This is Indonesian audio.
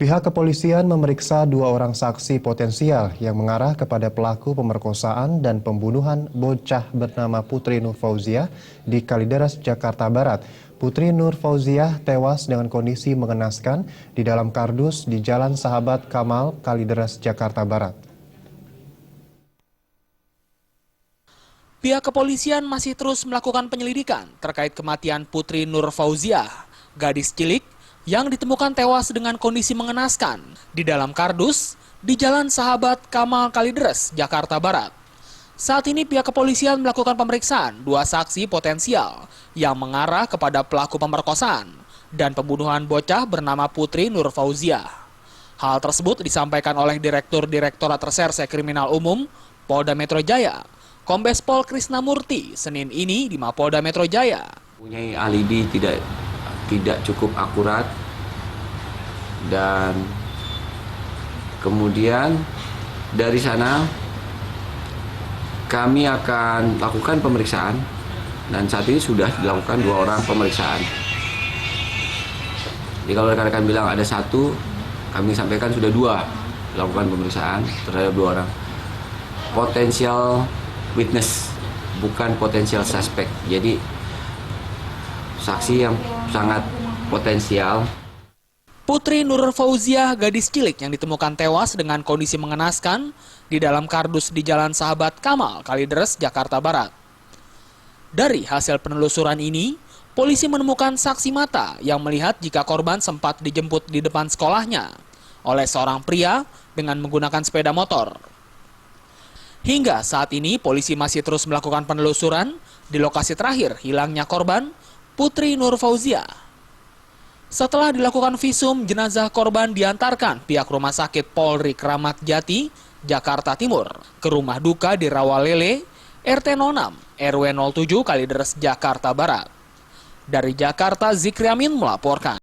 Pihak kepolisian memeriksa 2 orang saksi potensial yang mengarah kepada pelaku pemerkosaan dan pembunuhan bocah bernama Putri Nur Fauziah di Kalideres, Jakarta Barat. Putri Nur Fauziah tewas dengan kondisi mengenaskan di dalam kardus di Jalan Sahabat Kamal, Kalideres, Jakarta Barat. Pihak kepolisian masih terus melakukan penyelidikan terkait kematian Putri Nur Fauziah, gadis cilik yang ditemukan tewas dengan kondisi mengenaskan di dalam kardus di Jalan Sahabat Kamal, Kalideres, Jakarta Barat. Saat ini pihak kepolisian melakukan pemeriksaan 2 saksi potensial yang mengarah kepada pelaku pemerkosaan dan pembunuhan bocah bernama Putri Nur Fauziah. Hal tersebut disampaikan oleh Direktur Direktorat Reserse Kriminal Umum Polda Metro Jaya, Kombes Pol Krisnamurti, Senin ini di Mapolda Metro Jaya. Punya alibi tidak cukup akurat, dan kemudian dari sana kami akan lakukan pemeriksaan, dan saat ini sudah dilakukan 2 orang pemeriksaan. Jadi kalau rekan-rekan bilang ada 1, kami sampaikan sudah 2 dilakukan pemeriksaan terhadap 2 orang potensial witness, bukan potensial suspek. Jadi saksi yang sangat potensial. Putri Nur Fauziah, gadis cilik yang ditemukan tewas dengan kondisi mengenaskan di dalam kardus di Jalan Sahabat Kamal, Kalideres, Jakarta Barat. Dari hasil penelusuran ini, polisi menemukan saksi mata yang melihat jika korban sempat dijemput di depan sekolahnya oleh seorang pria dengan menggunakan sepeda motor. Hingga saat ini, polisi masih terus melakukan penelusuran di lokasi terakhir hilangnya korban Putri Nur Fauziah. Setelah dilakukan visum, jenazah korban diantarkan pihak Rumah Sakit Polri Kramat Jati, Jakarta Timur, ke rumah duka di Rawalele, RT 06, RW 07, Kalideres, Jakarta Barat. Dari Jakarta, Zikri Amin melaporkan.